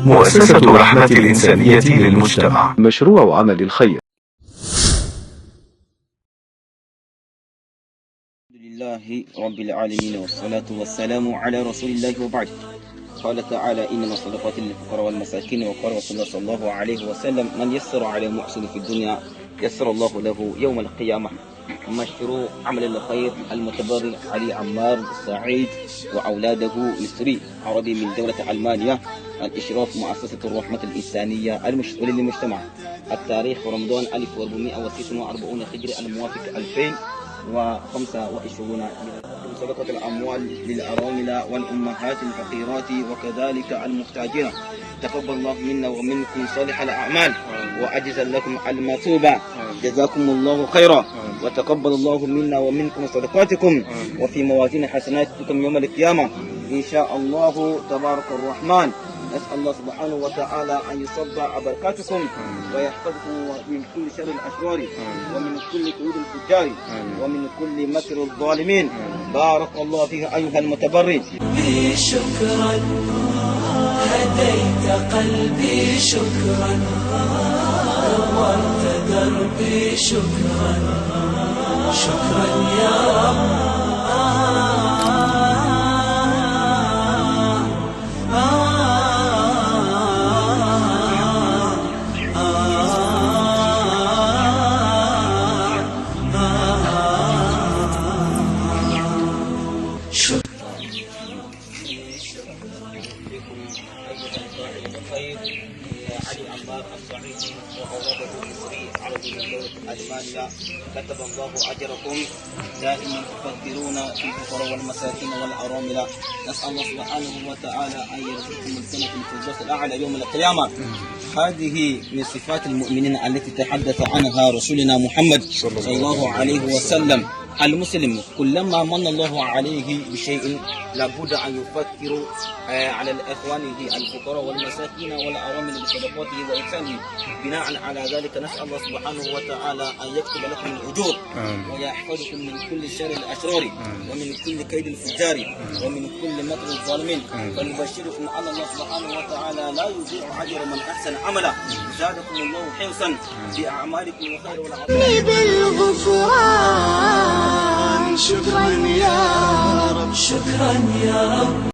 مؤسسة رحمة الإنسانية للمجتمع، مشروع عمل الخير. الحمد لله رب العالمين والصلاة والسلام على رسول الله وبعد. قال تعالى: إنما الصدقات للفقراء والمساكين. وقال رسول الله صلى الله عليه وسلم: من يسر على محسن في الدنيا يسر الله له يوم القيامة. مشروع عمل الخير المتبرع علي عمار سعيد وأولاده مصري عربي من دولة ألمانيا. الإشراف مؤسسة الرحمة الإنسانية للمجتمع. التاريخ رمضان 1446 هجري الموافق 2025. صدقة الأموال للأرامل والأمهات الفقيرات وكذلك المحتاجين. تقبل الله منا ومنكم صالح الأعمال وأجزل لكم المثوبة. جزاكم الله خيرا وتقبل الله منا ومنكم صدقاتكم وفي موازين حسناتكم يوم القيامة إن شاء الله تبارك الرحمن. نسأل الله سبحانه وتعالى أن يصبع بركاتكم ويحفظكم من كل شر الأشرار ومن كل قيود الفجار ومن كل مكر الظالمين. بارك الله فيها أيها المتبرع. شكرا هديت قلبي، شكرا نورت دربي، شكرا شكرا يا رب. علي عمار الصعيدي وأولاده مصري عربي من دولة ألمانيا. كتب الله أجركم دائما تفكرون في الفقراء والمساكين والأرامل. نسأل الله سبحانه وتعالى أن يرزقكم الجنة في الفردوس الأعلى يوم القيامة. هذه من صفات المؤمنين التي تحدث عنها رسولنا محمد صلى الله عليه وسلم. المسلم كلما من الله عليه بشيء لابد أن يفكر على إخوانه الفقراء والمساكين والأرامل بصدقاته وإحسانه. بناء على ذلك نسأل الله سبحانه وتعالى أن يكتب لكم الأجور ويحفظكم من كل شر الأشرار ومن كل كيد الفجار ومن كل مكر الظالمين. فنبشركم أن الله سبحانه وتعالى لا يضيع أجر من أحسن عملا. زادكم الله حرصا في أعمالكم الخير والعطاء بالغفران. شكرا يا رب، شكرا يا رب.